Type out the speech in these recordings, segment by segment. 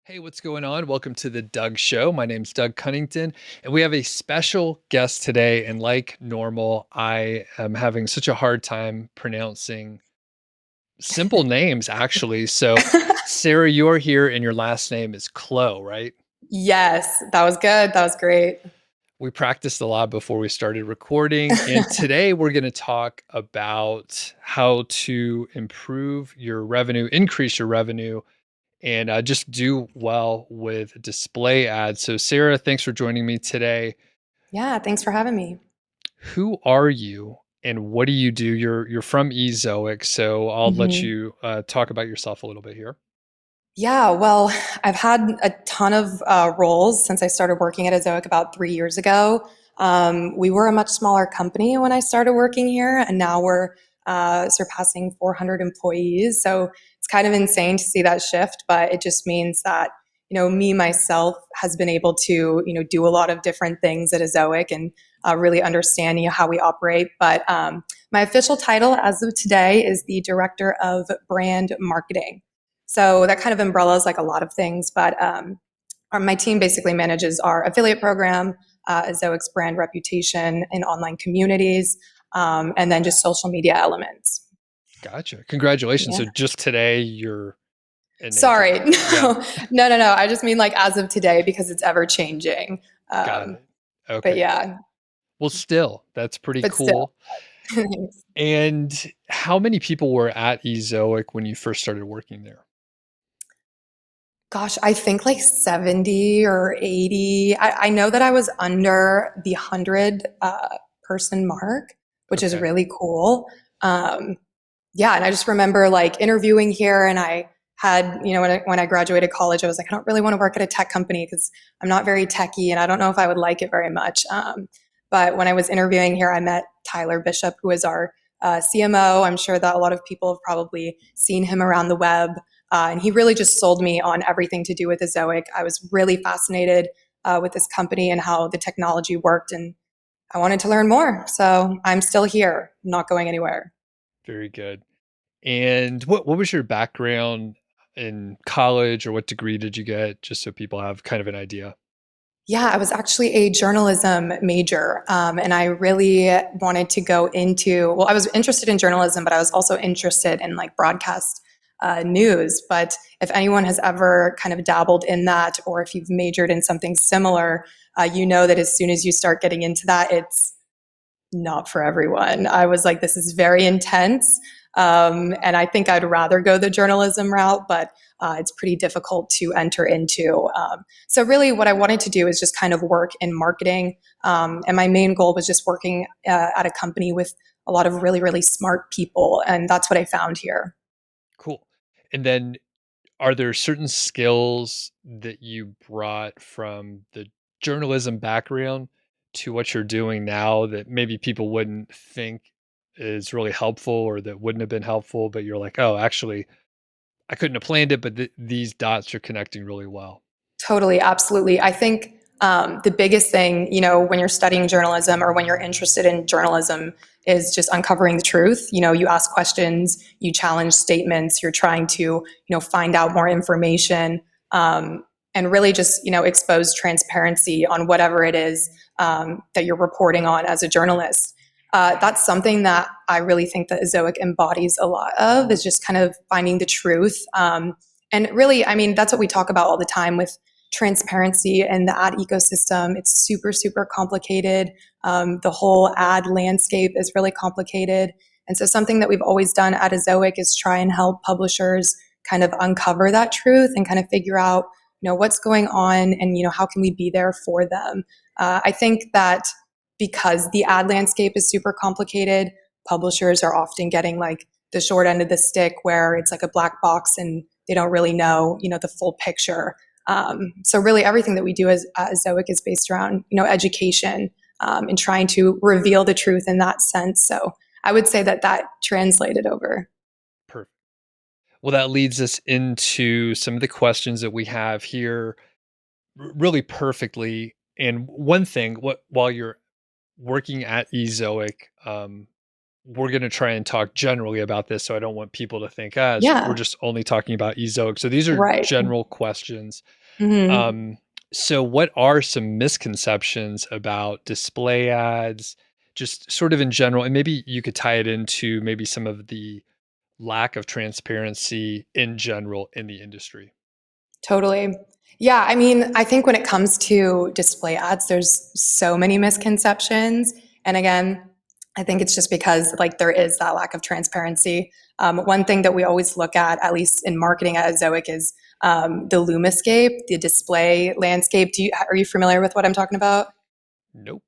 Hey, what's going on? Welcome to the Doug Show. My name's Doug Cunnington, and we have a special guest today. And like normal, I am having such a hard time pronouncing simple names, actually. So, Sarah, you're here, and your last name is Clow, right? Yes, that was good. That was great. We practiced a lot before we started recording, and today we're going to talk about how to improve your revenue, increase your revenue, and just do well with display ads. So, Sarah, thanks for joining me today. Yeah, thanks for having me. Who are you and what do you do? You're from Ezoic, so I'll let hmm you talk about yourself a little bit here. Yeah, well, I've had a ton of roles since I started working at Ezoic about 3 years ago. We were a much smaller company when I started working here, and now we're surpassing 400 employees. So it's kind of insane to see that shift, but it just means that me myself has been able to do a lot of different things at Ezoic and really understand how we operate. But my official title as of today is the Director of Brand Marketing. So that kind of umbrellas like a lot of things, but my team basically manages our affiliate program, Zoic's brand reputation in online communities, and then just social media elements. Gotcha. Congratulations. Yeah. So just today you're enabled. Sorry, Yeah, no. I just mean like as of today because it's ever changing. got Um, it. but Okay. yeah, Well, still, that's pretty but still. cool. And how many people were at Ezoic when you first started working there? Gosh, I think like 70 or 80. I know that I was under the 100 person mark, which is Okay. really cool. Um, yeah, and I just remember like interviewing here, and I had, when I graduated college, I was like, I don't really want to work at a tech company because I'm not very techy and I don't know if I would like it very much. But when I was interviewing here, I met Tyler Bishop, who is our CMO. I'm sure that a lot of people have probably seen him around the web. And he really just sold me on everything to do with Ezoic. I was really fascinated with this company and how the technology worked, and I wanted to learn more. So I'm still here, not going anywhere. Very good. And what was your background in college or what degree did you get? Just so people have kind of an idea. Yeah, I was actually a journalism major, and I really wanted to go into. Well, I was interested in journalism, but I was also interested in like broadcast news. But if anyone has ever kind of dabbled in that, or if you've majored in something similar, you know that as soon as you start getting into that, it's not for everyone. I was like, this is very intense. And I think I'd rather go the journalism route, but it's pretty difficult to enter into. So, really, what I wanted to do is just kind of work in marketing. And my main goal was just working at a company with a lot of really, really smart people. And that's what I found here. Cool. And then are there certain skills that you brought from the journalism background to what you're doing now that maybe people wouldn't think is really helpful or that wouldn't have been helpful, but you're like, oh, actually, I couldn't have planned it, but these dots are connecting really well. Totally, absolutely. I think the biggest thing, when you're studying journalism or when you're interested in journalism is just uncovering the truth. You ask questions, you challenge statements, you're trying to, find out more information, and really just, expose transparency on whatever it is that you're reporting on as a journalist. That's something that I really think that Ezoic embodies a lot of is just kind of finding the truth. And really, I mean, that's what we talk about all the time with transparency and the ad ecosystem. It's super, super complicated. The whole ad landscape is really complicated. And so, something that we've always done at Ezoic is try and help publishers kind of uncover that truth and kind of figure out, what's going on and, how can we be there for them. I think that because the ad landscape is super complicated, publishers are often getting like the short end of the stick where it's like a black box and they don't really know, the full picture. So really everything that we do as Zoic is based around, education and trying to reveal the truth in that sense. So I would say that that translated over. Perfect. Well, that leads us into some of the questions that we have here really perfectly. And one thing, while you're working at Ezoic, we're going to try and talk generally about this. So I don't want people to think, we're Yeah, just only talking about Ezoic. So these are right. general questions. Mhm. Um, so what are some misconceptions about display ads, just sort of in general? And maybe you could tie it into maybe some of the lack of transparency in general in the industry. Totally. Yeah, I mean, I think when it comes to display ads, there's so many misconceptions. And again, I think it's just because like there is that lack of transparency. One thing that we always look at least in marketing at Ezoic, is the Lumiscape, the display landscape. Are you familiar with what I'm talking about? Nope.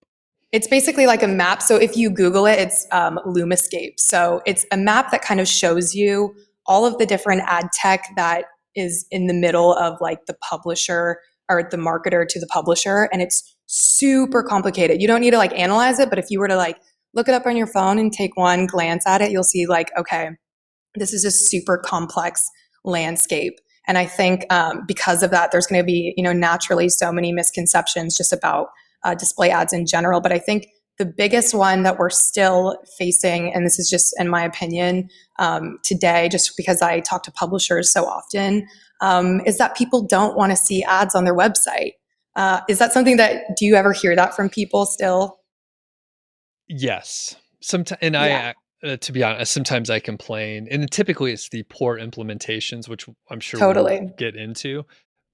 It's basically like a map. So if you Google it, it's Lumiscape. So it's a map that kind of shows you all of the different ad tech that is in the middle of like the publisher or the marketer to the publisher. And it's super complicated. You don't need to like analyze it, but if you were to like look it up on your phone and take one glance at it, you'll see like, okay, this is a super complex landscape. And I think because of that, there's going to be, naturally so many misconceptions just about display ads in general. But I think the biggest one that we're still facing, and this is just in my opinion today, just because I talk to publishers so often, is that people don't want to see ads on their website. Is that something that, do you ever hear that from people still? Yes. Sometimes, and Yeah, to be honest, sometimes I complain, and typically it's the poor implementations, which I'm sure we'll totally. get into.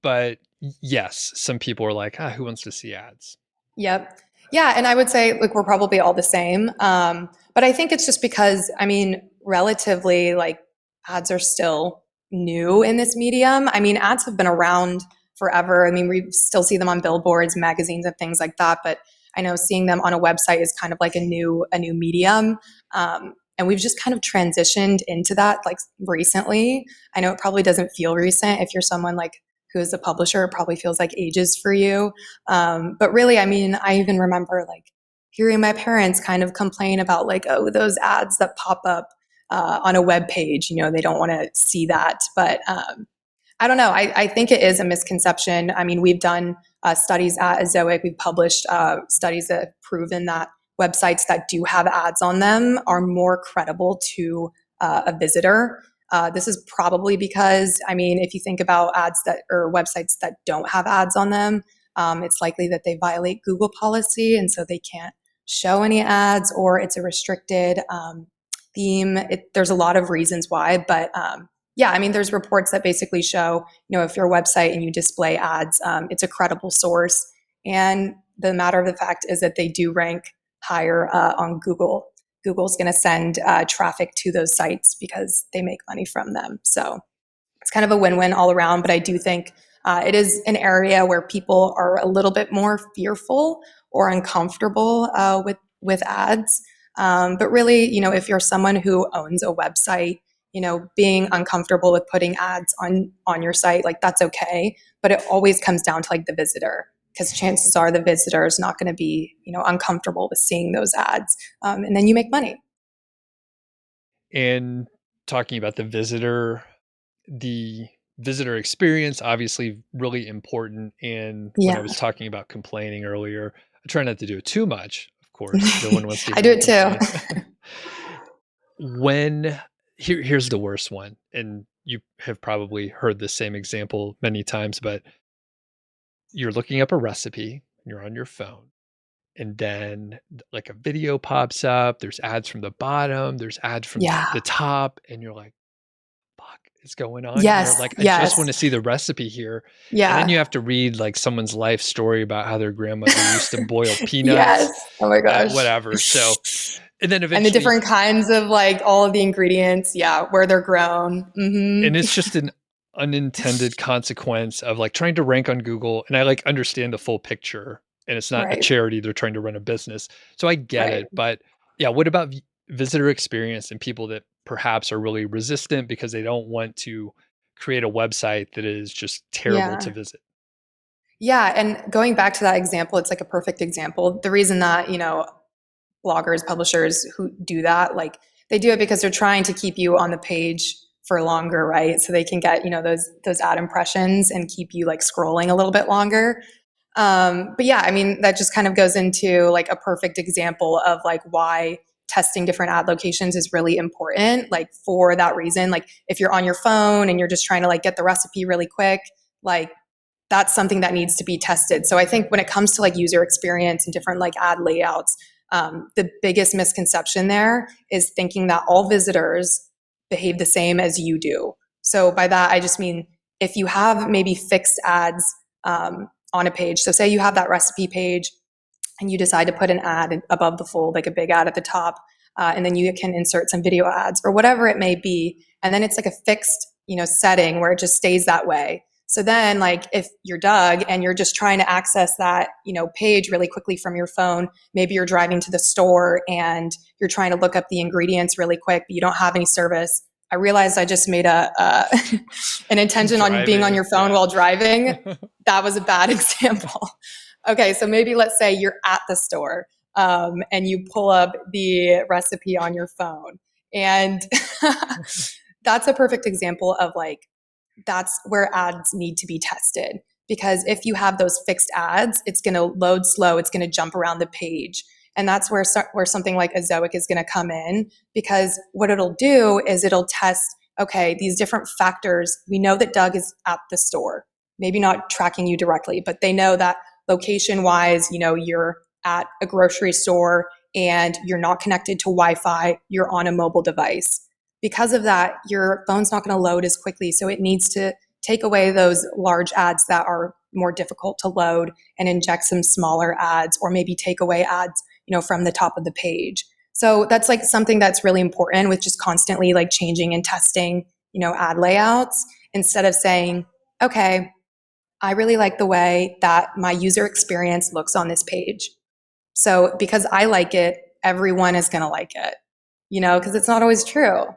But yes, some people are like, who wants to see ads? Yep. Yeah, and I would say, like, we're probably all the same. But I think it's just because, I mean, relatively, like, ads are still new in this medium. I mean, ads have been around forever. I mean, we still see them on billboards, magazines, and things like that. But I know seeing them on a website is kind of like a new medium. And we've just kind of transitioned into that like recently. I know it probably doesn't feel recent if you're someone like who is a publisher. It probably feels like ages for you, but really, I mean, I even remember like hearing my parents kind of complain about like, oh, those ads that pop up on a web page, they don't want to see that. But I don't know. I think it is a misconception. I mean, we've done studies at Ezoic. We've published studies that have proven that websites that do have ads on them are more credible to a visitor. This is probably because, I mean, if you think about ads that or websites that don't have ads on them, it's likely that they violate Google policy, and so they can't show any ads, or it's a restricted theme. There's a lot of reasons why, but yeah, I mean, there's reports that basically show, if your website and you display ads, it's a credible source. And the matter of the fact is that they do rank higher on Google. Google's going to send traffic to those sites because they make money from them. So it's kind of a win-win all around. But I do think it is an area where people are a little bit more fearful or uncomfortable with ads. But really, if you're someone who owns a website, being uncomfortable with putting ads on your site, like that's okay. But it always comes down to like the visitor, because chances are the visitor is not going to be uncomfortable with seeing those ads, and then you make money. And talking about the visitor experience, obviously really important. And when I Yeah. was talking about complaining earlier, I try not to do it too much. Of course, no one wants to I do hear me it too. complain. when here's the worst one, and you have probably heard the same example many times, but you're looking up a recipe, you're on your phone, and then like a video pops up, there's ads from the bottom, there's ads from Yeah. the top, and you're like, fuck is going on here? Yes. Like, I just Yes. want to see the recipe here. And then you Yeah. have to read like someone's life story about how their grandmother used to boil Yes. peanuts, Oh my gosh. whatever. So, and then And the eventually, different kinds of like all of the ingredients, yeah, where they're grown. and it's just an unintended consequence of like trying to rank on Google. And I like understand the full picture, and it's not a Right. charity, they're trying to run a business. So I get Right. it. But yeah, what about visitor experience and people that perhaps are really resistant because they don't want to create a website that is just terrible to Yeah. visit? Yeah. And going back to that example, it's like a perfect example. The reason that, bloggers, publishers who do that, like they do it because they're trying to keep you on the page for longer, right? So they can get, those ad impressions and keep you like scrolling a little bit longer. But yeah, I mean, that just kind of goes into like a perfect example of like why testing different ad locations is really important, like for that reason. Like if you're on your phone and you're just trying to like get the recipe really quick, like that's something that needs to be tested. So I think when it comes to like user experience and different like ad layouts, the biggest misconception there is thinking that all visitors behave the same as you do. So by that, I just mean if you have maybe fixed ads on a page. So say you have that recipe page and you decide to put an ad above the fold, like a big ad at the top, and then you can insert some video ads or whatever it may be. And then it's like a fixed, setting where it just stays that way. So then like if you're Doug and you're just trying to access that, page really quickly from your phone, maybe you're driving to the store and you're trying to look up the ingredients really quick, but you don't have any service. I realized I just made an intention on being on Driving, your phone yeah. while driving. That was a bad example. Okay, so maybe let's say you're at the store and you pull up the recipe on your phone. And that's a perfect example of like, that's where ads need to be tested. Because if you have those fixed ads, it's going to load slow, it's going to jump around the page. And that's where something like Ezoic is going to come in, because what it'll do is it'll test, okay, these different factors. We know that Doug is at the store, maybe not tracking you directly, but they know that location wise, you're at a grocery store and you're not connected to Wi-Fi, you're on a mobile device. Because of that, your phone's not going to load as quickly. So it needs to take away those large ads that are more difficult to load and inject some smaller ads, or maybe take away ads, from the top of the page. So that's like something that's really important with just constantly like changing and testing, ad layouts, instead of saying, okay, I really like the way that my user experience looks on this page. So because I like it, everyone is going to like it, because it's not always true.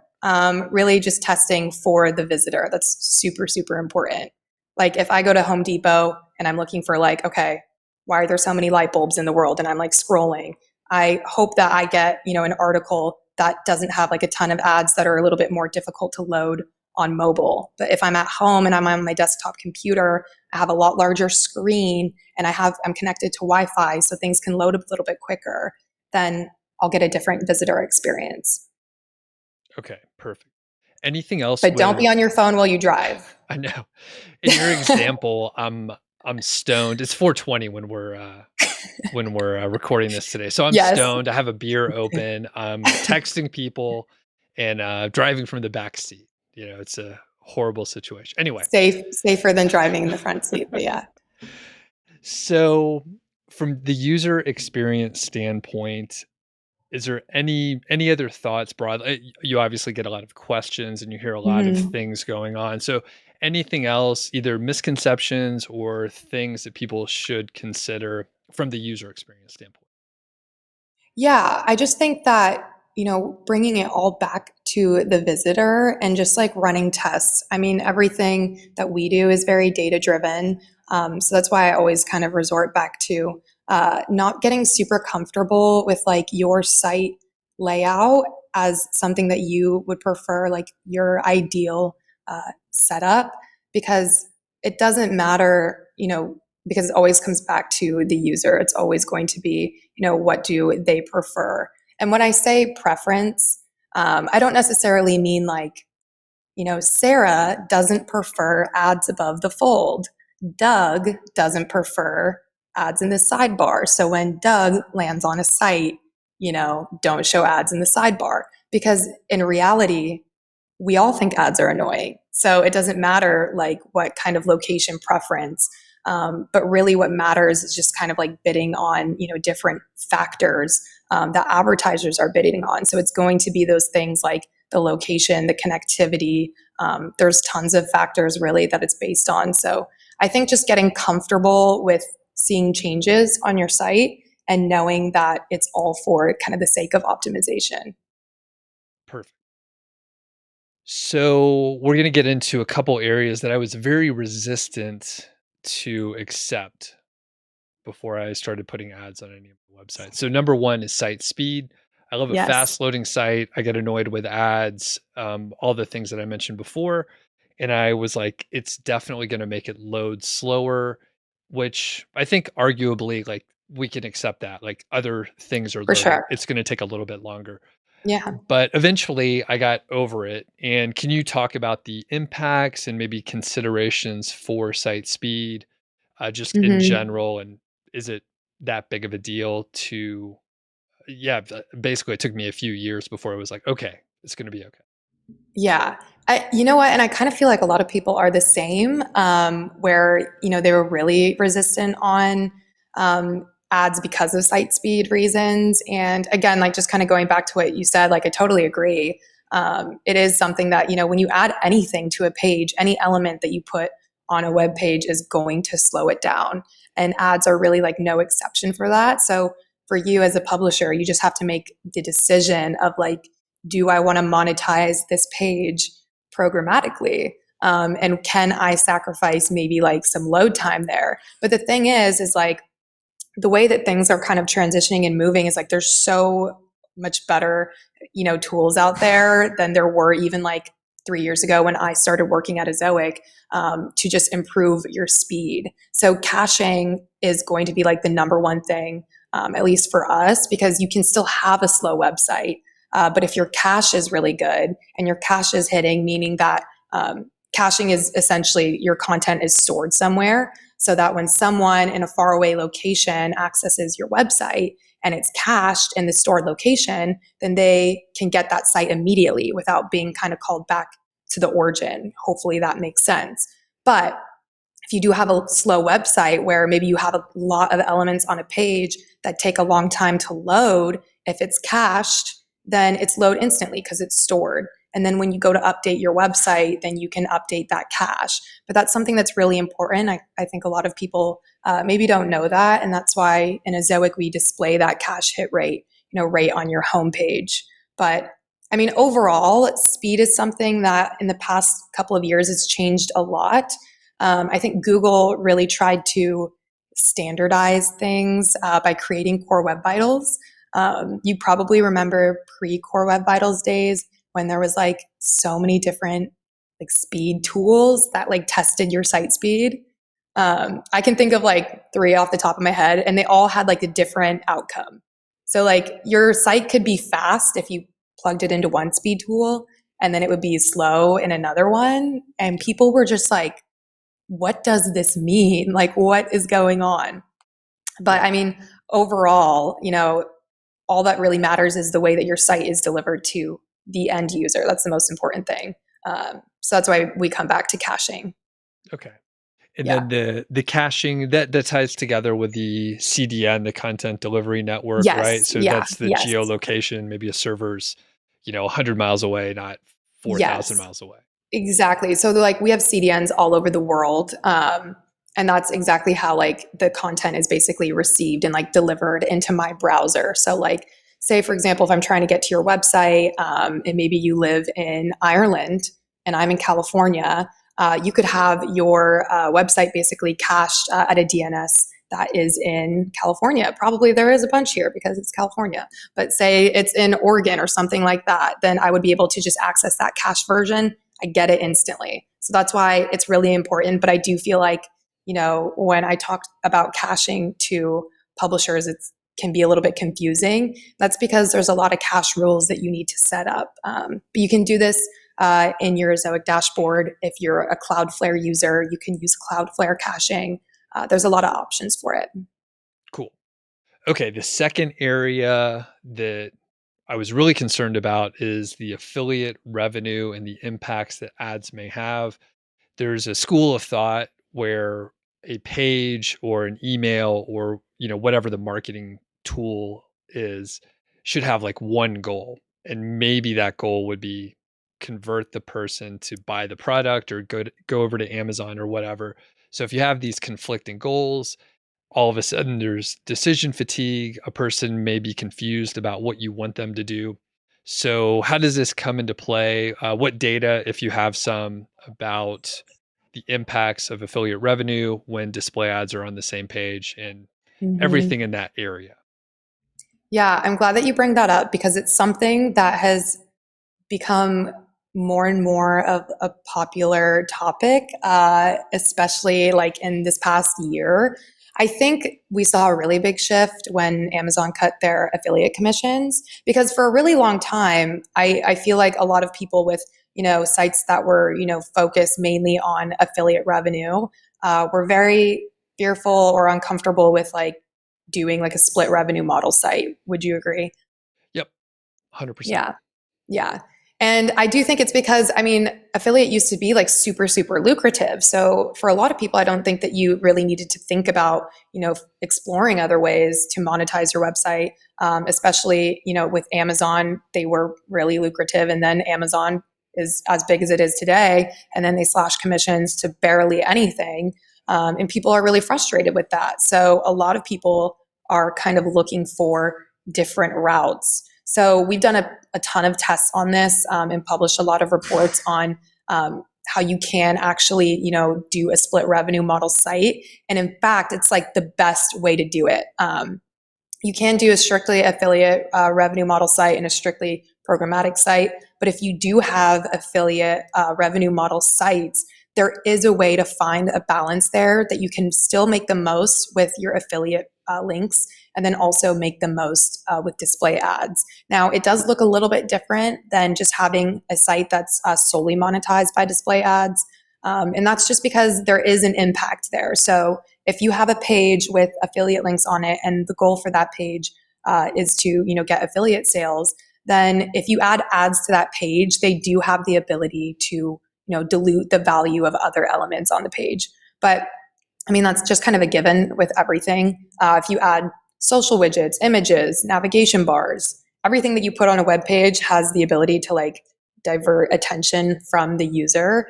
Really just testing for the visitor. That's super, super important. Like if I go to Home Depot and I'm looking for like, okay, why are there so many light bulbs in the world? And I'm like scrolling. I hope that I get, an article that doesn't have like a ton of ads that are a little bit more difficult to load on mobile. But if I'm at home and I'm on my desktop computer, I have a lot larger screen and I'm connected to Wi-Fi, so things can load a little bit quicker, then I'll get a different visitor experience. Okay, perfect. Anything else But don't with be on your phone while you drive. I know. In your example, I'm stoned. It's 4:20 when we're recording this today. So I'm Yes. stoned. I have a beer open. I'm texting people and driving from the back seat. It's a horrible situation. Anyway, Safer than driving in the front seat, but yeah. so from the user experience standpoint, is there any other thoughts broadly? You obviously get a lot of questions and you hear a lot of Mhm. things going on. So anything else, either misconceptions or things that people should consider from the user experience standpoint? Yeah, I just think that, bringing it all back to the visitor and just like running tests. I mean, everything that we do is very data driven. So that's why I always kind of resort back to not getting super comfortable with like your site layout as something that you would prefer, like your ideal setup, because it doesn't matter, because it always comes back to the user. It's always going to be, what do they prefer? And when I say preference, I don't necessarily mean like, Sarah doesn't prefer ads above the fold. Doug doesn't prefer ads in the sidebar. So when Doug lands on a site, don't show ads in the sidebar. Because in reality, we all think ads are annoying. So it doesn't matter like what kind of location preference. But really what matters is just kind of like bidding on, different factors that advertisers are bidding on. So it's going to be those things like the location, the connectivity. There's tons of factors really that it's based on. So I think just getting comfortable with seeing changes on your site and knowing that it's all for kind of the sake of optimization. Perfect. So we're going to get into a couple areas that I was very resistant to accept before I started putting ads on any of the websites. So number one is site speed. I love a Yes. fast loading site. I get annoyed with ads, all the things that I mentioned before. And I was like, it's definitely going to make it load slower, which I think arguably like we can accept that. Like other things are For loading. sure. It's going to take a little bit longer. Yeah. But eventually I got over it. And can you talk about the impacts and maybe considerations for site speed, just in Hmm. general? And is it that big of a deal to, yeah, basically it took me a few years before it was like, okay, it's going to be okay. Yeah. You know what? And I kind of feel like a lot of people are the same, where, they were really resistant on ads because of site speed reasons. And again, like just kind of going back to what you said, like I totally agree. It is something that, when you add anything to a page, any element that you put on a web page is going to slow it down. And ads are really like no exception for that. So for you as a publisher, you just have to make the decision of like, do I want to monetize this page programmatically? And can I sacrifice maybe like some load time there? But the thing is like the way that things are kind of transitioning and moving is like there's so much better, tools out there than there were even like 3 years ago when I started working at Ezoic, to just improve your speed. So caching is going to be like the number one thing, at least for us, because you can still have a slow website. But if your cache is really good and your cache is hitting, meaning that caching is essentially your content is stored somewhere so that when someone in a faraway location accesses your website and it's cached in the stored location, then they can get that site immediately without being kind of called back to the origin. Hopefully that makes sense. But if you do have a slow website where maybe you have a lot of elements on a page that take a long time to load, if it's cached, then it's load instantly because it's stored. And then when you go to update your website, then you can update that cache. But that's something that's really important. I think a lot of people maybe don't know that. And that's why in Ezoic, we display that cache hit rate, right on your homepage. But I mean, overall, speed is something that in the past couple of years has changed a lot. I think Google really tried to standardize things by creating Core Web Vitals. You probably remember pre-Core Web Vitals days when there was like so many different like speed tools that like tested your site speed. I can think of like three off the top of my head, and they all had like a different outcome. So like your site could be fast if you plugged it into one speed tool, and then it would be slow in another one. And people were just like, what does this mean? Like, what is going on? But Yeah. I mean, overall, all that really matters is the way that your site is delivered to the end user. That's the most important thing. So that's why we come back to caching. Okay. And Yeah. then the caching that ties together with the CDN, the content delivery network, right? Yes. So Yeah. that's the Yes. geolocation, maybe a server's, 100 miles away, not 4,000 Yes. miles away. Exactly. So like we have CDNs all over the world. And that's exactly how like the content is basically received and like delivered into my browser. So like say for example, if I'm trying to get to your website, and maybe you live in Ireland and I'm in California, you could have your website basically cached at a DNS that is in California. Probably there is a bunch here because it's California. But say it's in Oregon or something like that, then I would be able to just access that cache version. I get it instantly. So that's why it's really important. But I do feel like, when I talk about caching to publishers, it can be a little bit confusing. That's because there's a lot of cache rules that you need to set up. But you can do this in your Ezoic dashboard. If you're a Cloudflare user, you can use Cloudflare caching. There's a lot of options for it. Cool. Okay, the second area that I was really concerned about is the affiliate revenue and the impacts that ads may have. There's a school of thought where a page or an email or, whatever the marketing tool is should have like one goal. And maybe that goal would be convert the person to buy the product or go over to Amazon or whatever. So if you have these conflicting goals, all of a sudden there's decision fatigue. A person may be confused about what you want them to do. So, how does this come into play? What data, if you have some, about the impacts of affiliate revenue when display ads are on the same page and everything Mm-hmm. in that area? Yeah, I'm glad that you bring that up because it's something that has become more and more of a popular topic, especially like in this past year. I think we saw a really big shift when Amazon cut their affiliate commissions because for a really long time, I feel like a lot of people with sites that were focused mainly on affiliate revenue were very fearful or uncomfortable with like doing like a split revenue model site. Would you agree? Yep, 100%. Yeah. Yeah. And I do think it's because, I mean, affiliate used to be like super, super lucrative. So for a lot of people, I don't think that you really needed to think about, exploring other ways to monetize your website. Especially, with Amazon, they were really lucrative. And then Amazon is as big as it is today. And then they slash commissions to barely anything. And people are really frustrated with that. So a lot of people are kind of looking for different routes. So we've done a ton of tests on this and published a lot of reports on how you can actually, do a split revenue model site. And in fact, it's like the best way to do it. You can do a strictly affiliate revenue model site and a strictly programmatic site. But if you do have affiliate revenue model sites, there is a way to find a balance there that you can still make the most with your affiliate links and then also make the most with display ads. Now, it does look a little bit different than just having a site that's solely monetized by display ads. And that's just because there is an impact there. So if you have a page with affiliate links on it and the goal for that page is to get affiliate sales, then if you add ads to that page, they do have the ability to dilute the value of other elements on the page. But I mean, that's just kind of a given with everything. If you add social widgets, images, navigation bars, everything that you put on a web page has the ability to like divert attention from the user.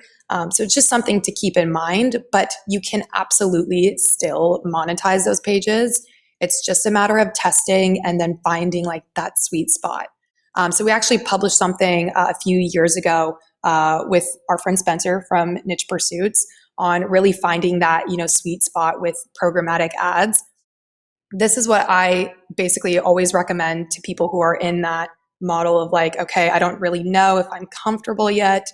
So it's just something to keep in mind, but you can absolutely still monetize those pages. It's just a matter of testing and then finding like that sweet spot. So we actually published something a few years ago with our friend Spencer from Niche Pursuits on really finding that sweet spot with programmatic ads. This is what I basically always recommend to people who are in that model of like, okay, I don't really know if I'm comfortable yet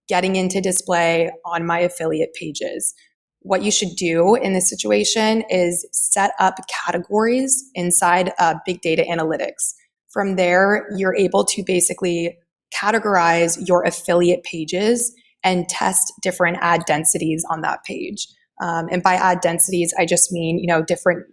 getting into display on my affiliate pages. What you should do in this situation is set up categories inside big data analytics. From there, you're able to basically categorize your affiliate pages and test different ad densities on that page. And by ad densities, I just mean, different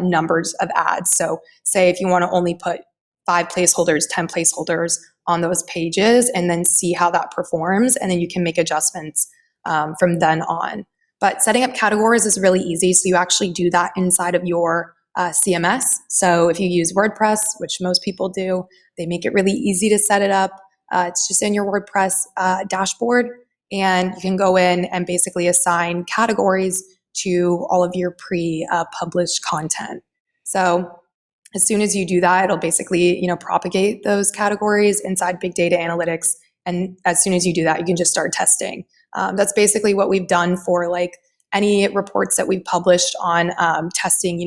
numbers of ads. So say if you want to only put 5 placeholders, 10 placeholders on those pages and then see how that performs. And then you can make adjustments from then on. But setting up categories is really easy. So you actually do that inside of your CMS. So if you use WordPress, which most people do, they make it really easy to set it up. It's just in your WordPress dashboard. And you can go in and basically assign categories to all of your pre-published content. So as soon as you do that, it'll basically propagate those categories inside big data analytics. And as soon as you do that, you can just start testing. That's basically what we've done for like any reports that we've published on testing,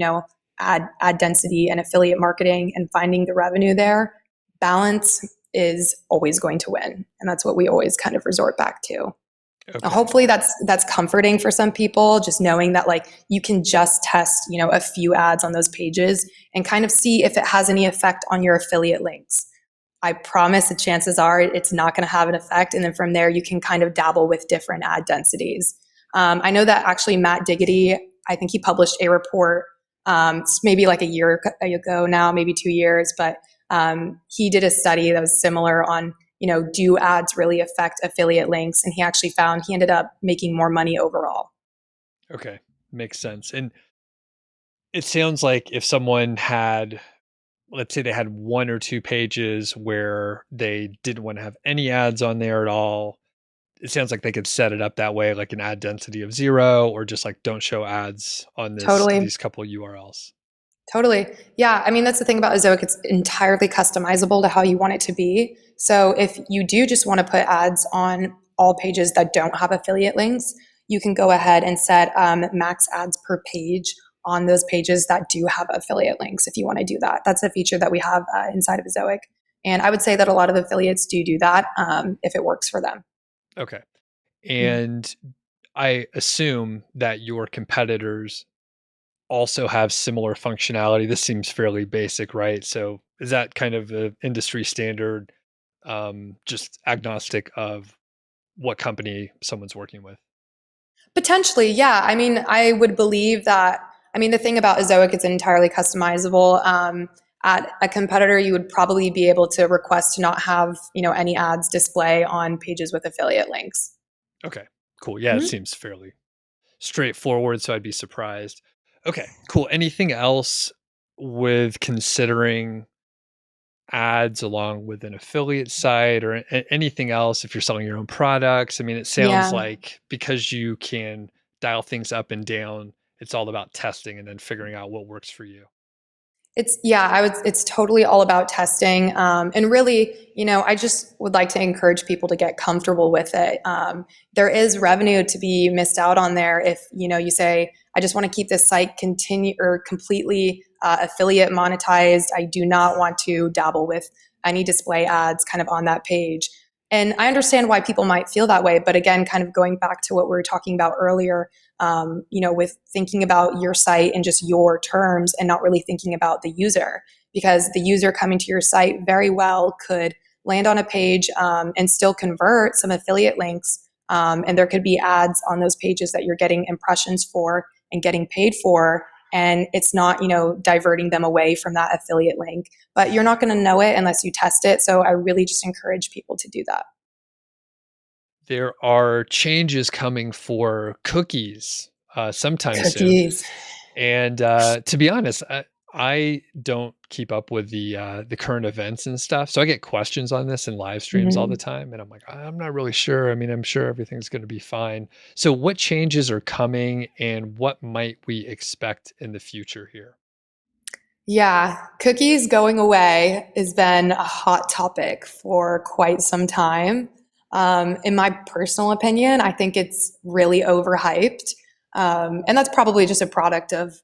ad density and affiliate marketing and finding the revenue there. Balance is always going to win, and that's what we always kind of resort back to. Now, Okay. hopefully that's comforting for some people, just knowing that like you can just test a few ads on those pages and kind of see if it has any effect on your affiliate links. I promise the chances are it's not going to have an effect, and then from there you can kind of dabble with different ad densities. I know that actually Matt Diggity, I think he published a report maybe like a year ago now, maybe 2 years, but he did a study that was similar on, do ads really affect affiliate links? And he actually found he ended up making more money overall. Okay. Makes sense. And it sounds like if someone had, let's say they had 1 or 2 pages where they didn't wanna have any ads on there at all, it sounds like they could set it up that way, like an ad density of 0 or just like don't show ads on Totally. these couple URLs. Totally. Yeah. I mean, that's the thing about Ezoic. It's entirely customizable to how you want it to be. So if you do just want to put ads on all pages that don't have affiliate links, you can go ahead and set max ads per page on those pages that do have affiliate links if you want to do that. That's a feature that we have inside of Ezoic. And I would say that a lot of affiliates do that if it works for them. Okay. Mhm. And I assume that your competitors also have similar functionality? This seems fairly basic, right? So is that kind of the industry standard, just agnostic of what company someone's working with? Potentially, yeah. I mean, I would believe that. I mean, the thing about Ezoic, it's entirely customizable. At a competitor, you would probably be able to request to not have, any ads display on pages with affiliate links. Okay, cool. Yeah, it Mhm. seems fairly straightforward, so I'd be surprised. Okay, cool. Anything else with considering ads along with an affiliate site or anything else if you're selling your own products? I mean, it sounds Yeah. like because you can dial things up and down, it's all about testing and then figuring out what works for you. It's totally all about testing. And really, I just would like to encourage people to get comfortable with it. There is revenue to be missed out on there if, you say, I just want to keep this site continue or completely affiliate monetized. I do not want to dabble with any display ads kind of on that page. And I understand why people might feel that way. But again, kind of going back to what we were talking about earlier, with thinking about your site and just your terms and not really thinking about the user, because the user coming to your site very well could land on a page and still convert some affiliate links. And there could be ads on those pages that you're getting impressions for and getting paid for. And it's not, diverting them away from that affiliate link. But you're not going to know it unless you test it. So I really just encourage people to do that. There are changes coming for cookies sometime soon. Cookies. And, to be honest, I don't keep up with the current events and stuff, so I get questions on this in live streams all the Mhm. time, and I'm like, "I'm not really sure." I mean, I'm sure everything's gonna be fine. So what changes are coming, and what might we expect in the future here? Yeah, cookies going away has been a hot topic for quite some time. In my personal opinion, I think it's really overhyped. And that's probably just a product of,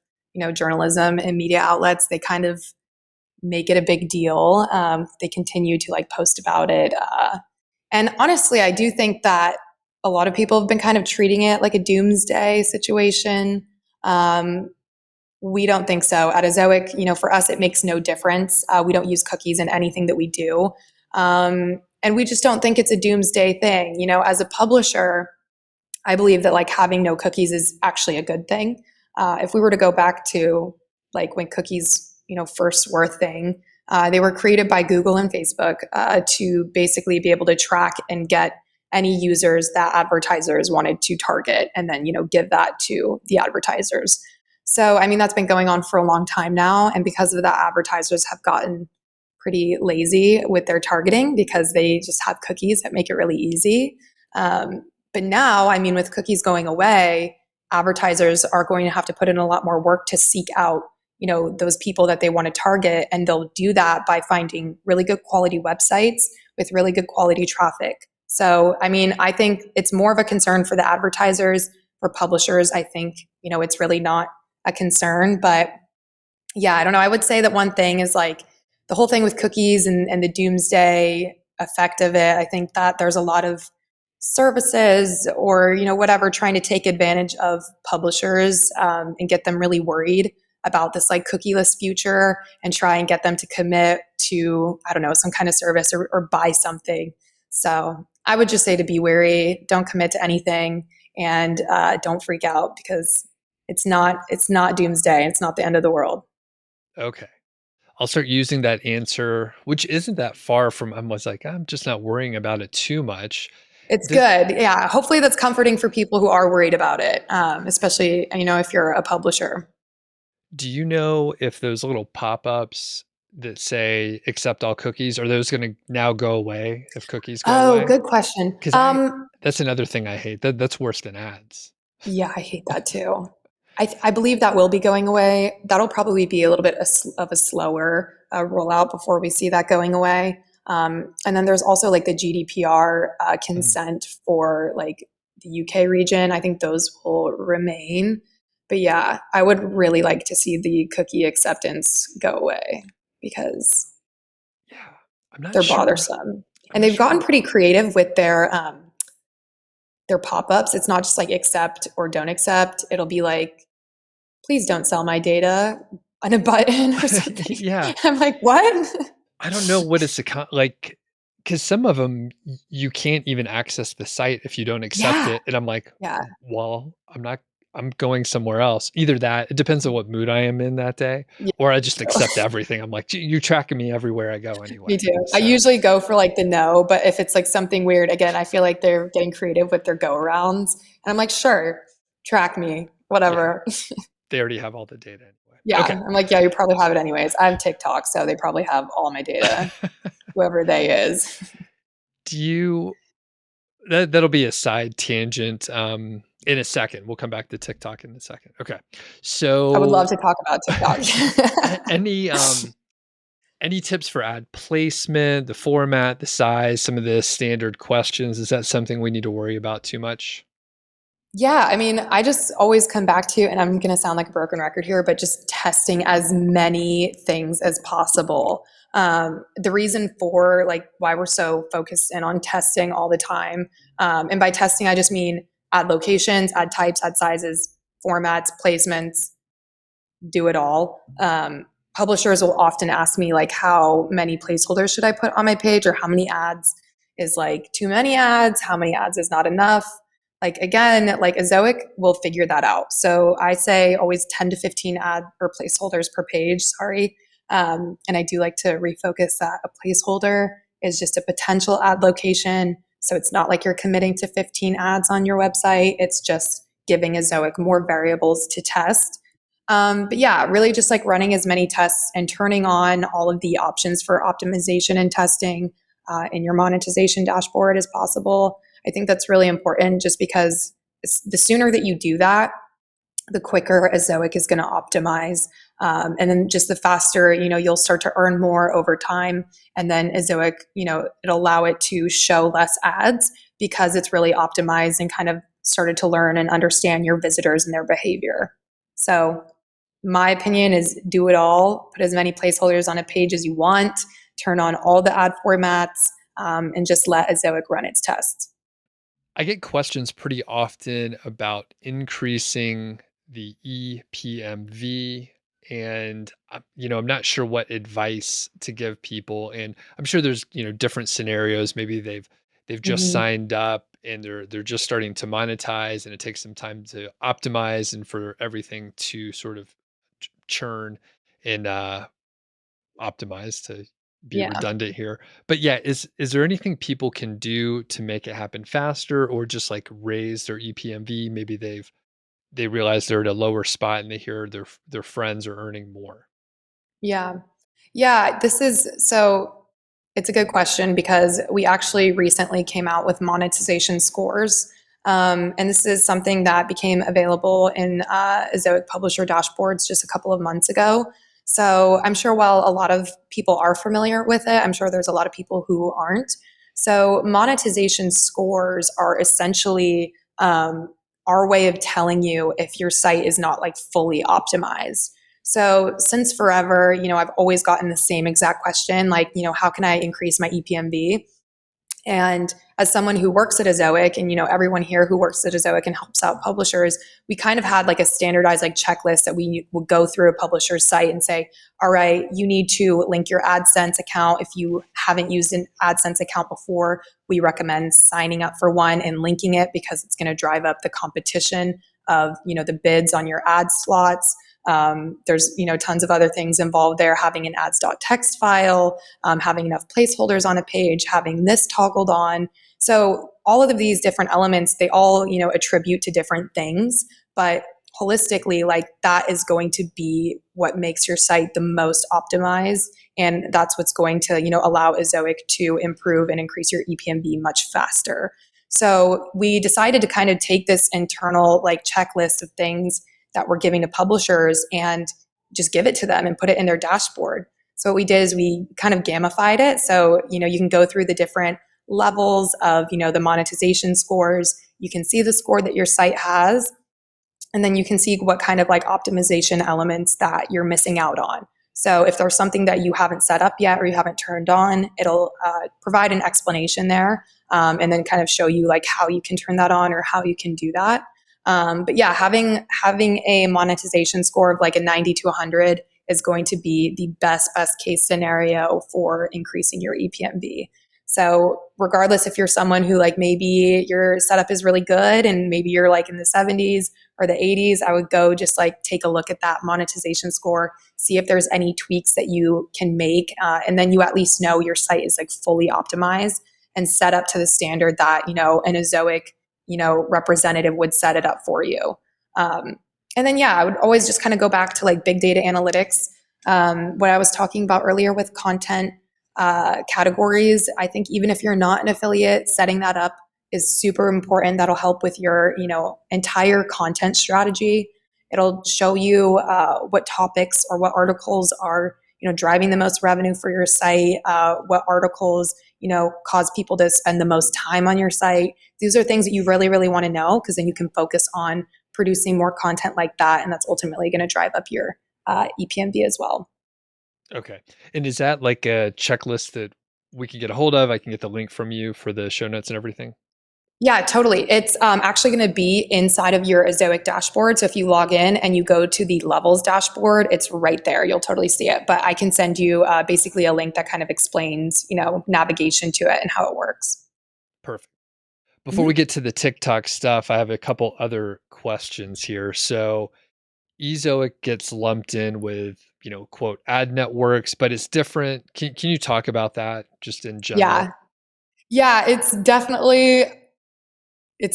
journalism and media outlets. They kind of make it a big deal. They continue to like post about it. And honestly, I do think that a lot of people have been kind of treating it like a doomsday situation. Um, we don't think so. At Ezoic, for us, it makes no difference. We don't use cookies in anything that we do. And we just don't think it's a doomsday thing. As a publisher, I believe that like having no cookies is actually a good thing. If we were to go back to like when cookies, first were a thing, they were created by Google and Facebook to basically be able to track and get any users that advertisers wanted to target, and then give that to the advertisers. So I mean that's been going on for a long time now, and because of that, advertisers have gotten pretty lazy with their targeting because they just have cookies that make it really easy. Um, but now, I mean, with cookies going away, advertisers are going to have to put in a lot more work to seek out, those people that they want to target, and they'll do that by finding really good quality websites with really good quality traffic. So, I mean, I think it's more of a concern for the advertisers. For publishers, I think, it's really not a concern. But yeah, I don't know. I would say that one thing is like the whole thing with cookies and the doomsday effect of it. I think that there's a lot of services or whatever trying to take advantage of publishers and get them really worried about this like cookieless future and try and get them to commit to, I don't know, some kind of service or buy something. So I would just say to be wary, don't commit to anything, and don't freak out because it's not doomsday. It's not the end of the world. Okay. I'll start using that answer, which isn't that far from I was like, "I'm just not worrying about it too much." It's Does good. Yeah. Hopefully that's comforting for people who are worried about it, especially, if you're a publisher. Do you know if those little pop-ups that say accept all cookies, are those gonna now go away if cookies go Oh, away? good question. 'Cause I that's another thing I hate. That's worse than ads. Yeah, I hate that too. I believe that will be going away. That'll probably be a little bit of a slower rollout before we see that going away. And then there's also like the GDPR Mhm. consent for like the UK region. I think those will remain. But yeah, I would really like to see the cookie acceptance go away because Yeah. I'm not they're sure bothersome. I'm And not they've sure gotten pretty creative with their pop-ups. It's not just like accept or don't accept. It'll be like please don't sell my data on a button or something. Yeah. I'm like, what? I don't know what it's like, because some of them you can't even access the site if you don't accept Yeah. it, and I'm like, Yeah. "Well, I'm going somewhere else." Either that, it depends on what mood I am in that day, Yeah, or I me just accept too. everything. I'm like, You're tracking me everywhere I go Me anyway." too. I So, usually go for like the no, but if it's like something weird, again, I feel like they're getting creative with their go arounds. And I'm like, sure, track me, yeah, whatever. they already have all the data anyway. Yeah. Okay. I'm like, yeah, you probably have it anyways. I have TikTok, so they probably have all my data, whoever they is. Do you that'll be a side tangent, in a second. We'll come back to TikTok in a second. Okay. I would love So, to talk about a TikTok. any tips for ad placement, the format, the size, some of the standard questions? Is that something we need to worry about too much? Yeah, I mean, I just always come back to, and I'm going to sound like a broken record here, but just testing as many things as possible. The reason for like why we're so focused in on testing all the time, and by testing, I just mean ad locations, ad types, ad sizes, formats, placements, do it all. Publishers will often ask me like how many placeholders should I put on my page, or how many ads is like too many ads, how many ads is not enough. Like again, like Ezoic will figure that out. So I say always 10 to 15 ad or placeholders per page, sorry. And I do like to refocus that a placeholder is just a potential ad location. So it's not like you're committing to 15 ads on your website. It's just giving Ezoic more variables to test. But yeah, really just like running as many tests and turning on all of the options for optimization and testing in your monetization dashboard as possible. I think that's really important just because the sooner that you do that, the quicker Ezoic is going to optimize. And then just the faster, you'll start to earn more over time. And then Ezoic, it'll allow it to show less ads because it's really optimized and kind of started to learn and understand your visitors and their behavior. So my opinion is do it all, put as many placeholders on a page as you want, turn on all the ad formats, and just let Ezoic run its tests. I get questions pretty often about increasing the EPMV, and I'm not sure what advice to give people. And I'm sure there's different scenarios. Maybe they've just Mhm. signed up and they're just starting to monetize, and it takes some time to optimize and for everything to sort of churn and optimize, to be Yeah. redundant here. But yeah, is there anything people can do to make it happen faster, or just like raise their EPMV? Maybe they realize they're at a lower spot and they hear their friends are earning more. Yeah. Yeah, this is so it's a good question because we actually recently came out with monetization scores. And this is something that became available in Ezoic Publisher dashboards just a couple of months ago. So I'm sure while a lot of people are familiar with it, I'm sure there's a lot of people who aren't. So monetization scores are essentially our way of telling you if your site is not like fully optimized. So since forever, I've always gotten the same exact question, like, how can I increase my EPMV? And as someone who works at Ezoic, and everyone here who works at Ezoic and helps out publishers, we kind of had like a standardized like checklist that we would go through a publisher's site and say, all right, you need to link your AdSense account. If you haven't used an AdSense account before, we recommend signing up for one and linking it because it's going to drive up the competition of the bids on your ad slots. There's tons of other things involved there, having an ads.txt file, having enough placeholders on a page, having this toggled on. So all of these different elements, they all attribute to different things, but holistically, like that is going to be what makes your site the most optimized, and that's what's going to allow Ezoic to improve and increase your EPMV much faster. So we decided to kind of take this internal like checklist of things that we're giving to publishers and just give it to them and put it in their dashboard. So what we did is we kind of gamified it. So, you can go through the different levels of, the monetization scores. You can see the score that your site has, and then you can see what kind of like optimization elements that you're missing out on. So if there's something that you haven't set up yet or you haven't turned on, it'll provide an explanation there, and then kind of show you like how you can turn that on or how you can do that. But yeah, having a monetization score of like a 90 to 100 is going to be the best case scenario for increasing your EPMV. So regardless if you're someone who like maybe your setup is really good and maybe you're like in the 70s or the 80s, I would go just like take a look at that monetization score, see if there's any tweaks that you can make, and then you at least know your site is like fully optimized and set up to the standard that an Ezoic representative would set it up for you. And then yeah, I would always just kind of go back to like big data analytics. What I was talking about earlier with content categories. I think even if you're not an affiliate, setting that up is super important. That'll help with your, entire content strategy. It'll show you what topics or what articles are, driving the most revenue for your site. What articles, cause people to spend the most time on your site. These are things that you really, really want to know because then you can focus on producing more content like that, and that's ultimately going to drive up your EPMV as well. Okay. And is that like a checklist that we can get a hold of? I can get the link from you for the show notes and everything? Yeah, totally. It's actually going to be inside of your Ezoic dashboard. So if you log in and you go to the levels dashboard, it's right there. You'll totally see it. But I can send you basically a link that kind of explains, navigation to it and how it works. Perfect. Before we Mhm. get to the TikTok stuff, I have a couple other questions here. So, Ezoic gets lumped in with, quote, ad networks, but it's different. Can you talk about that just in general? Yeah, yeah, it's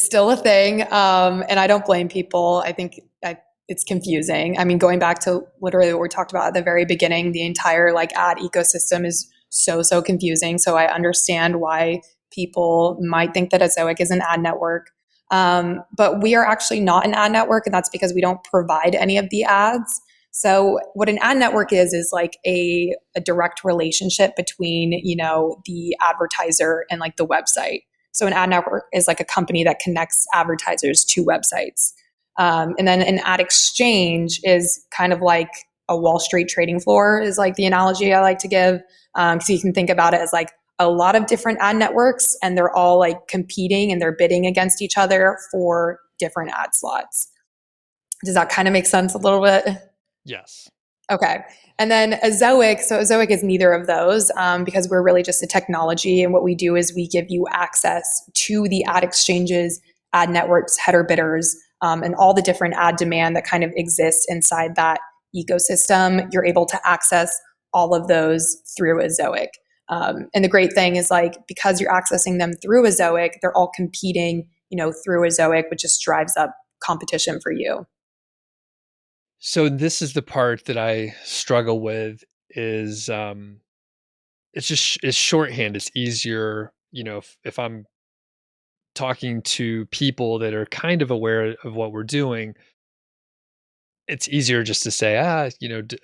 still a thing, and I don't blame people. I think it's confusing. I mean, going back to literally what we talked about at the very beginning, the entire like ad ecosystem is so confusing. So I understand why people might think that Ezoic is an ad network, but we are actually not an ad network, and that's because we don't provide any of the ads. So what an ad network is like a direct relationship between the advertiser and like the website. So an ad network is like a company that connects advertisers to websites. And then an ad exchange is kind of like a Wall Street trading floor, is like the analogy I like to give. So you can think about it as like a lot of different ad networks, and they're all like competing and they're bidding against each other for different ad slots. Does that kind of make sense a little bit? Yes. Okay. And then Ezoic, so Ezoic is neither of those because we're really just a technology. And what we do is we give you access to the ad exchanges, ad networks, header bidders, and all the different ad demand that kind of exists inside that ecosystem. You're able to access all of those through Ezoic. And the great thing is like, because you're accessing them through Ezoic, they're all competing, through Ezoic, which just drives up competition for you. So this is the part that I struggle with is it's just it's shorthand. It's easier, if I'm talking to people that are kind of aware of what we're doing, it's easier just to say, a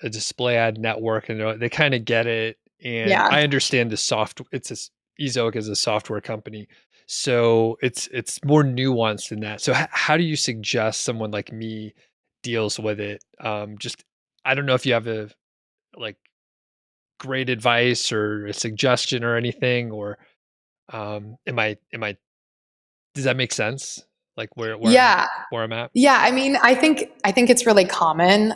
display ad network, and they kind of get it. And Yeah. I understand the soft. Ezoic is a software company, so it's more nuanced than that. So how do you suggest someone like me deals with it? Just I don't know if you have a like great advice or a suggestion or anything, or am I does that make sense? Like Yeah. where I'm at? Yeah, I think it's really common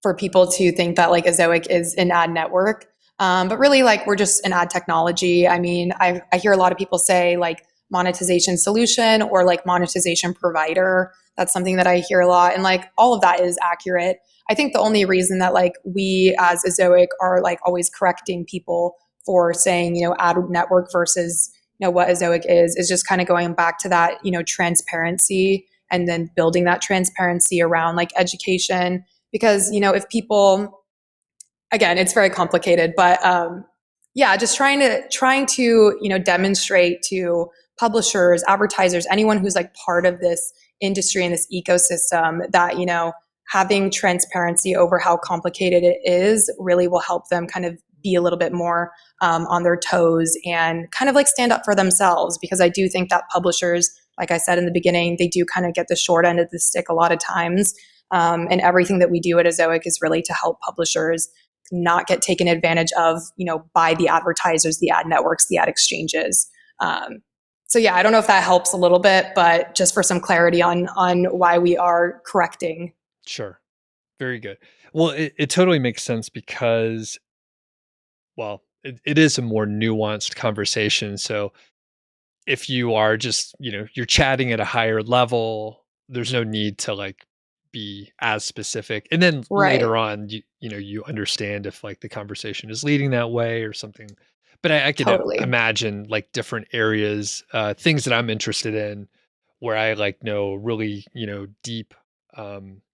for people to think that like Ezoic is an ad network, but really like we're just an ad technology. I mean, I hear a lot of people say like monetization solution or like monetization provider. That's something that I hear a lot, and like all of that is accurate. I think the only reason that like we as Ezoic are like always correcting people for saying ad network versus what Ezoic is just kind of going back to that transparency and then building that transparency around like education because if people, again, it's very complicated, but yeah, just trying to demonstrate to publishers, advertisers, anyone who's like part of this industry and this ecosystem that having transparency over how complicated it is really will help them kind of be a little bit more on their toes and kind of like stand up for themselves, because I do think that publishers, like I said in the beginning, they do kind of get the short end of the stick a lot of times. And everything that we do at Ezoic is really to help publishers not get taken advantage of, by the advertisers, the ad networks, the ad exchanges. Um, So yeah, I don't know if that helps a little bit, but just for some clarity on why we are correcting. Sure. Very good. Well, it totally makes sense because, well, it is a more nuanced conversation. So if you are just, you're chatting at a higher level, there's no need to like be as specific. And then Right. later on, you understand if like the conversation is leading that way or something. But I could Totally. imagine like different areas, things that I'm interested in where I like know really, deep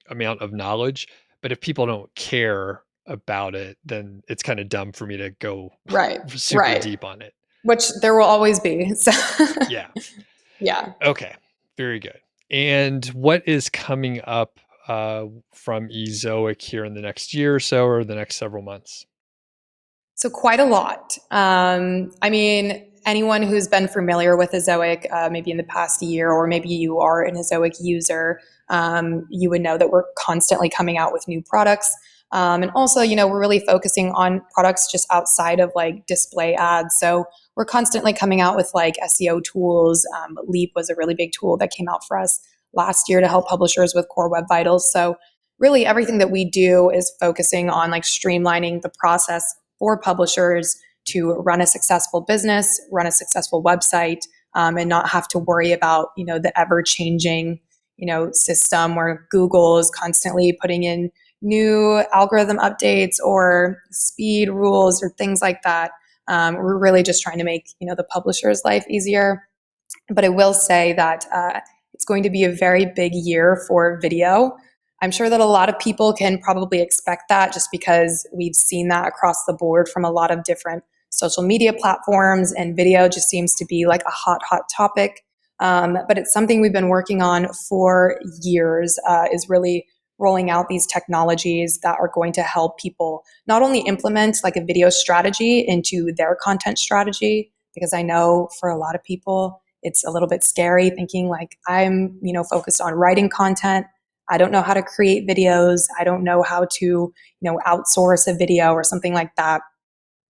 amount of knowledge. But if people don't care about it, then it's kind of dumb for me to go Right. super Right. deep on it. Which there will always be. So Yeah. yeah. Okay, very good. And what is coming up from Ezoic here in the next year or so, or the next several months? So quite a lot. I mean, anyone who's been familiar with Ezoic, maybe in the past year, or maybe you are an Ezoic user, you would know that we're constantly coming out with new products. And also, we're really focusing on products just outside of like display ads. So we're constantly coming out with like SEO tools. Leap was a really big tool that came out for us last year to help publishers with core web vitals. So really everything that we do is focusing on like streamlining the process for publishers to run a successful business, run a successful website, and not have to worry about the ever changing system where Google is constantly putting in new algorithm updates or speed rules or things like that. We're really just trying to make the publisher's life easier. But I will say that it's going to be a very big year for video. I'm sure that a lot of people can probably expect that just because we've seen that across the board from a lot of different social media platforms, and video just seems to be like a hot topic. But it's something we've been working on for years, is really rolling out these technologies that are going to help people not only implement like a video strategy into their content strategy, because I know for a lot of people, it's a little bit scary thinking like I'm, focused on writing content. I don't know how to create videos. I don't know how to, outsource a video or something like that.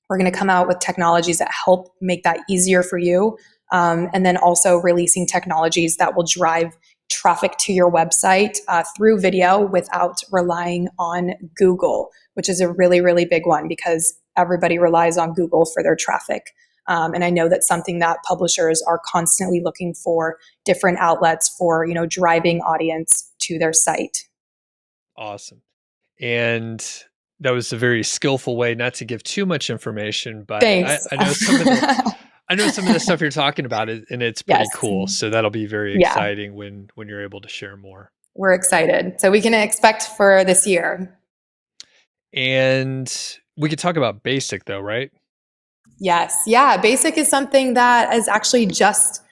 We're going to come out with technologies that help make that easier for you. And then also releasing technologies that will drive traffic to your website through video without relying on Google, which is a really, really big one because everybody relies on Google for their traffic. And I know that's something that publishers are constantly looking for different outlets for, driving audience to their site. Awesome. And that was a very skillful way not to give too much information, but I, Thanks. I know some of the I know some of the stuff you're talking about and it's Yes. pretty cool. So that'll be very Yeah, exciting when you're able to share more. we're excited. So we can expect for this year. And we could talk about basic though, right? Yes. Yeah. Basic is something that is actually just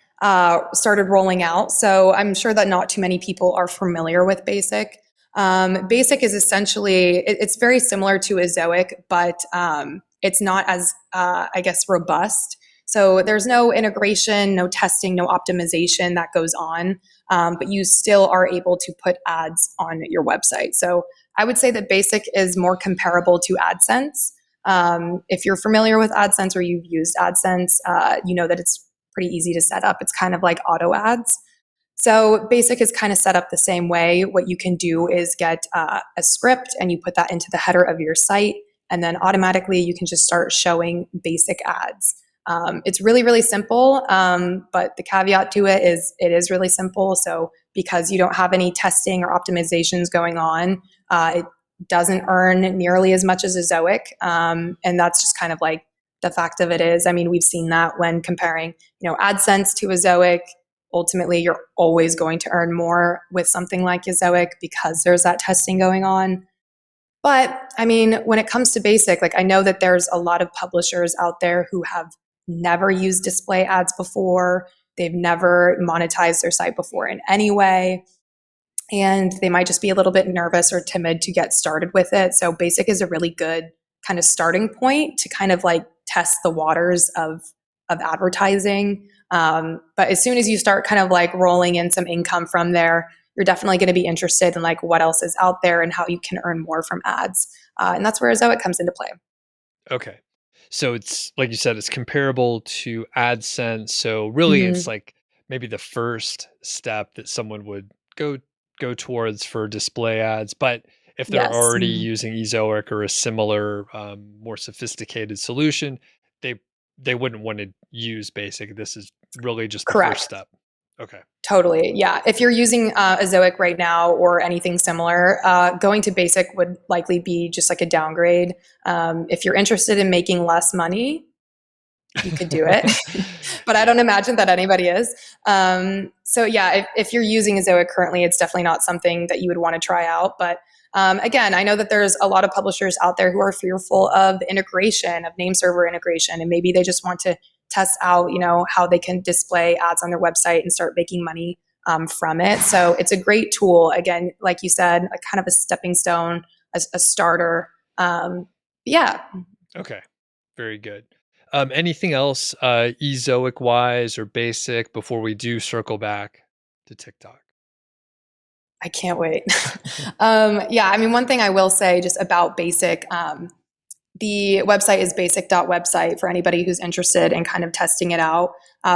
started rolling out. So I'm sure that not too many people are familiar with Basic. Basic is essentially, it's very similar to Ezoic, but it's not as, I guess, robust. So there's no integration, no testing, no optimization that goes on, but you still are able to put ads on your website. So I would say that Basic is more comparable to AdSense. If you're familiar with AdSense or you've used AdSense, you know that it's pretty easy to set up. It's kind of like auto ads. So Basic is kind of set up the same way. What you can do is get a script and you put that into the header of your site, and then automatically you can just start showing basic ads. It's really, really simple, but the caveat to it is really simple. So because you don't have any testing or optimizations going on, it doesn't earn nearly as much as Ezoic. And that's just kind of like the fact of it is. I mean, we've seen that when comparing, AdSense to Ezoic. Ultimately, you're always going to earn more with something like Ezoic because there's that testing going on. But I mean, when it comes to basic, like I know that there's a lot of publishers out there who have never used display ads before. They've never monetized their site before in any way, and they might just be a little bit nervous or timid to get started with it. So basic is a really good kind of starting point to kind of like test the waters of advertising. But as soon as you start kind of like rolling in some income from there, you're definitely going to be interested in like what else is out there and how you can earn more from ads. And that's where Zoic comes into play. Okay. So it's like you said, it's comparable to AdSense. So really it's Mhm. like maybe the first step that someone would go towards for display ads. But if they're Yes. already Mhm. using Ezoic or a similar more sophisticated solution, they they wouldn't want to use basic. This is really just the first Correct. step. Okay. Totally. Yeah. If you're using Ezoic right now or anything similar, going to basic would likely be just like a downgrade. If you're interested in making less money, you could do it. But I Yeah. don't imagine that anybody is. So yeah, if you're using Ezoic currently, it's definitely not something that you would want to try out. But again, I know that there's a lot of publishers out there who are fearful of the integration, of name server integration, and maybe they just want to test out, how they can display ads on their website and start making money from it. So it's a great tool. Again, like you said, a kind of a stepping stone, a starter. Yeah. Okay. Very good. Anything else Ezoic wise or basic before we do circle back to TikTok? I can't wait. Yeah, I mean, one thing I will say just about Basic, the website is basic.website for anybody who's interested in kind of testing it out.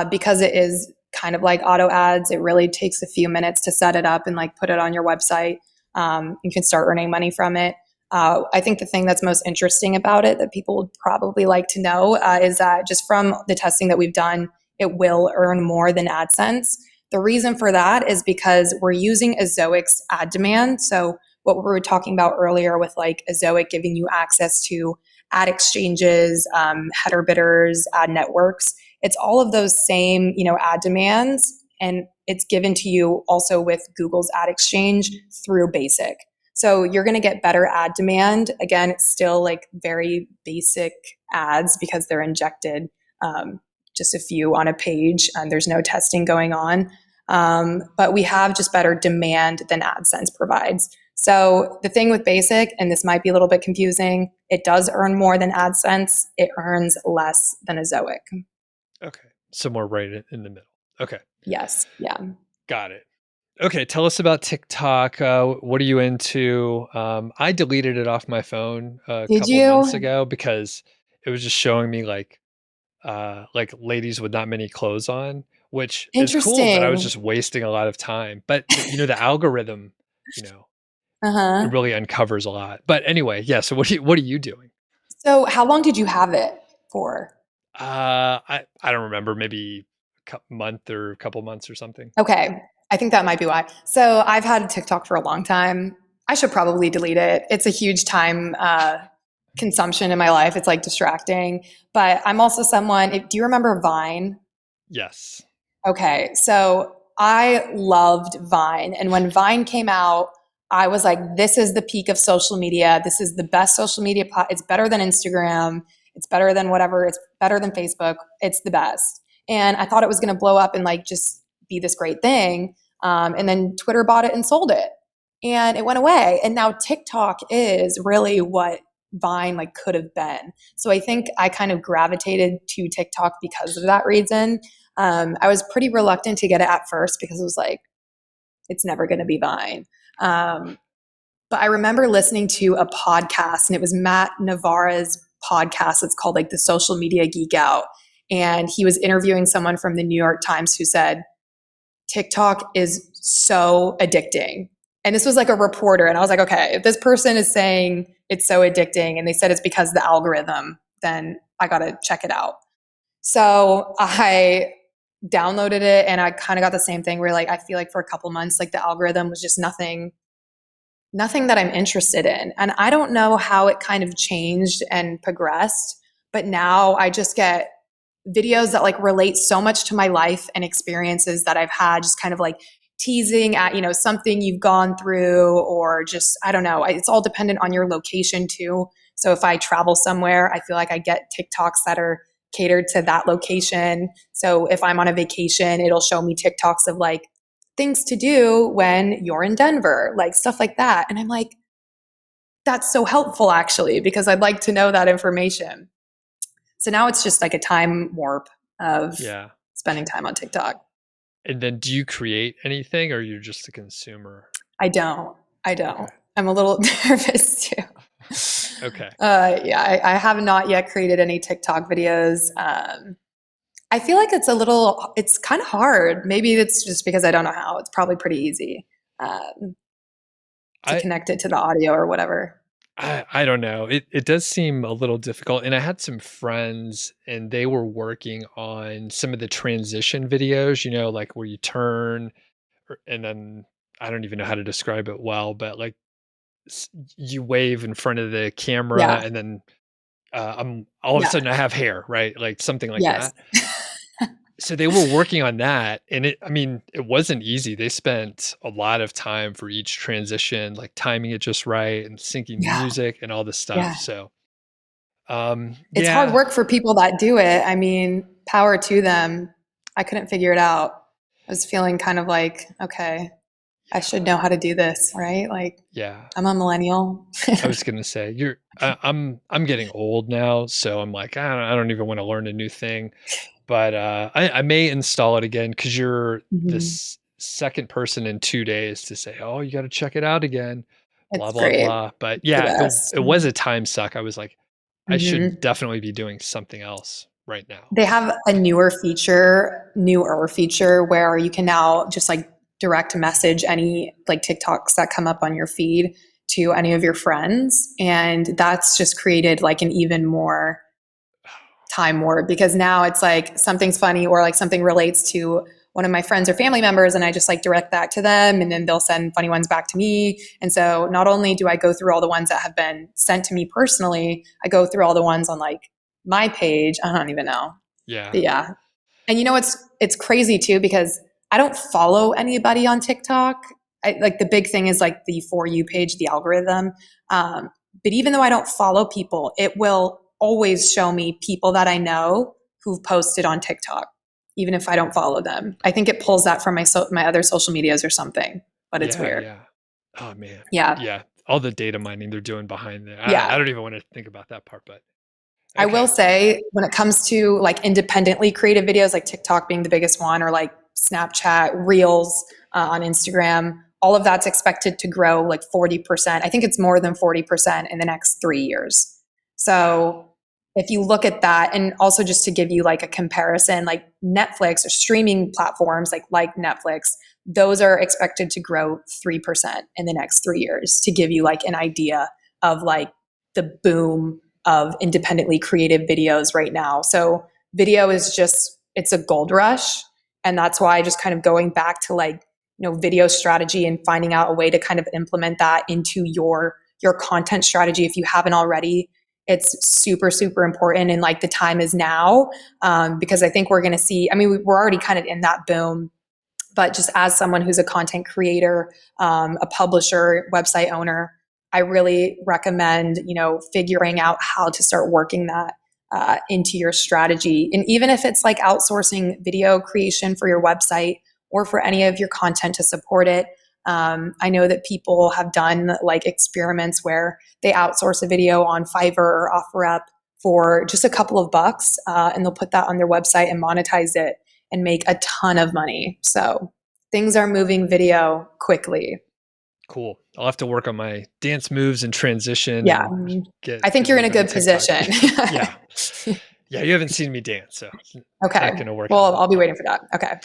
Because it is kind of like auto ads, it really takes a few minutes to set it up and like put it on your website. You can start earning money from it. I think the thing that's most interesting about it that people would probably like to know is that just from the testing that we've done, it will earn more than AdSense. The reason for that is because we're using Ezoic's ad demand. So what we were talking about earlier with like Ezoic giving you access to ad exchanges, header bidders, ad networks. It's all of those same, ad demands, and it's given to you also with Google's ad exchange through Basic. So you're going to get better ad demand. Again, it's still like very basic ads because they're injected, just a few on a page, and there's no testing going on. But we have just better demand than AdSense provides. So the thing with Basic, and this might be a little bit confusing, it does earn more than AdSense. It earns less than Ezoic. Okay. Somewhere right in the middle. Okay. Yes. Yeah. Got it. Okay. Tell us about TikTok. What are you into? I deleted it off my phone a Did couple months you? ago because it was just showing me like ladies with not many clothes on, which is cool, but I was Interesting. just wasting a lot of time. But the algorithm, you know, Uh it huh. really uncovers a lot. But anyway, yeah. So what are you doing? So how long did you have it for? I don't remember, maybe month or a couple months or something. Okay. I think that might be why. So I've had TikTok for a long time. I should probably delete it. It's a huge time consumption in my life. It's like distracting. But I'm also someone, do you remember Vine? Yes. Okay, so I loved Vine. And when Vine came out, I was like, this is the peak of social media. This is the best social media. It's better than Instagram. It's better than whatever. It's better than Facebook. It's the best. And I thought it was going to blow up and like just be this great thing. And then Twitter bought it and sold it. And it went away. And now TikTok is really what Vine like could have been. So I think I kind of gravitated to TikTok because of that reason. I was pretty reluctant to get it at first because it was like, it's never going to be Vine. Um, but I remember listening to a podcast, and it was Matt Navarra's podcast. It's called like the Social Media Geek Out. And he was interviewing someone from the New York Times who said, TikTok is so addicting. And this was like a reporter. And I was like, okay, if this person is saying it's so addicting and they said it's because of the algorithm, then I got to check it out. So I downloaded it and I kind of got the same thing where like I feel like for a couple months like the algorithm was just nothing that I'm interested in. And I don't know how it kind of changed and progressed, but now I just get videos that like relate so much to my life and experiences that I've had, just kind of like teasing at, something you've gone through, or just, I don't know, it's all dependent on your location too. So if I travel somewhere, I feel like I get TikToks that are catered to that location. So if I'm on a vacation, it'll show me TikToks of like things to do when you're in Denver, like stuff like that. And I'm like, that's so helpful actually, because I'd like to know that information. So now it's just like a time warp of Yeah. spending time on TikTok. And then do you create anything or you're just a consumer? I don't. I don't. Okay. I'm a little nervous too. Okay. Yeah, I have not yet created any TikTok videos. I feel like it's kind of hard. Maybe it's just because I don't know how. It's probably pretty easy um, to I connect it to the audio or whatever. I don't know. It does seem a little difficult, and I had some friends, and they were working on some of the transition videos, like where you turn, and then I don't even know how to describe it well, but like s you wave in front of the camera, Yeah. and then, all of a Yeah. sudden I have hair, right? Like, something like Yes. that. So they were working on that, and it wasn't easy. They spent a lot of time for each transition, like timing it just right and syncing the Yeah. music and all this stuff. Yeah. So, It's hard yeah, work for people that do it. I mean, power to them. I couldn't figure it out. I was feeling kind of like, okay, I should know how to do this, right? Like, yeah. I'm a millennial. I was gonna say I'm getting old now, so I'm like I don't even want to learn a new thing. But I may install it again because you're the Mhm. second person in 2 days to say, oh, you got to check it out again. Blah It's blah great. blah. But It's the yeah, best. it was a time suck. I was like, I should Mhm. definitely be doing something else right now. They have a newer feature where you can now just like direct message any like TikToks that come up on your feed to any of your friends. And that's just created like an even more time warp because now it's like something's funny or like something relates to one of my friends or family members and I just like direct that to them and then they'll send funny ones back to me. And so not only do I go through all the ones that have been sent to me personally, I go through all the ones on like my page. I don't even know. Yeah. But yeah. And you know it's crazy too because I don't follow anybody on TikTok. Like the big thing is like the For You page, the algorithm. Um, but even though I don't follow people, it will always show me people that I know who've posted on TikTok, even if I don't follow them. I think it pulls that from my other social medias or something, but it's Yeah. weird. Yeah. Oh man. Yeah, Yeah. All the data mining they're doing behind there. I yeah. don't even want to think about that part, but I will okay. say when it comes to like independently created videos, like TikTok being the biggest one, or like Snapchat, Reels on Instagram, all of that's expected to grow like 40%. I think it's more than 40% in the next 3 years. Wow. So if you look at that, and also just to give you like a comparison, like Netflix or streaming platforms like Netflix, those are expected to grow 3% in the next 3 years to give you like an idea of like the boom of independently creative videos right now. So video is just it's a gold rush and that's why just kind of going back to like video strategy and finding out a way to kind of implement that into your content strategy if you haven't already. It's super super important and like the time is now because I think we're going to see. I mean, we're already kind of in that boom, but just as someone who's a content creator, a publisher, website owner, I really recommend figuring out how to start working that into your strategy. And even if it's like outsourcing video creation for your website or for any of your content to support it. I know that people have done like experiments where they outsource a video on Fiverr or OfferUp for just a couple of bucks, and they'll put that on their website and monetize it and make a ton of money. So things are moving video quickly. Cool. I'll have to work on my dance moves and transition Yeah. and get I think get you're in a moving on good TikTok. position. Yeah. Yeah, you haven't seen me dance, so Okay. not gonna work on Well, that, I'll be but waiting for that. Okay.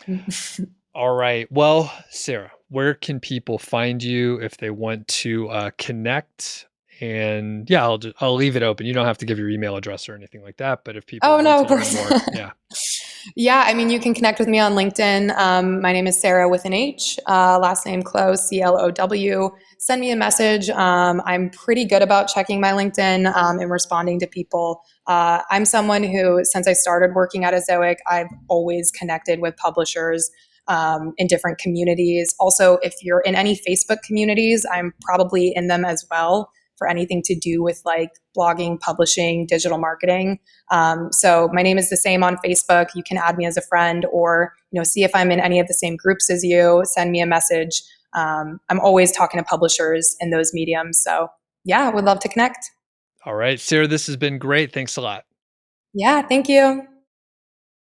all right. Well, Sarah, where can people find you if they want to, connect? And yeah, I'll leave it open. You don't have to give your email address or anything like that, but if people Oh, want no, to of learn course. more, yeah. Yeah, I mean, you can connect with me on LinkedIn. My name is Sarah with an H, last name Clow, Clow. Send me a message. I'm pretty good about checking my LinkedIn and responding to people. I'm someone who, since I started working at Ezoic, I've always connected with publishers in different communities. Also, if you're in any Facebook communities, I'm probably in them as well for anything to do with like blogging, publishing, digital marketing. So my name is the same on Facebook. You can add me as a friend or see if I'm in any of the same groups as you. Send me a message. I'm always talking to publishers in those mediums. So yeah, would love to connect. All right, Sarah, this has been great. Thanks a lot. Yeah, thank you.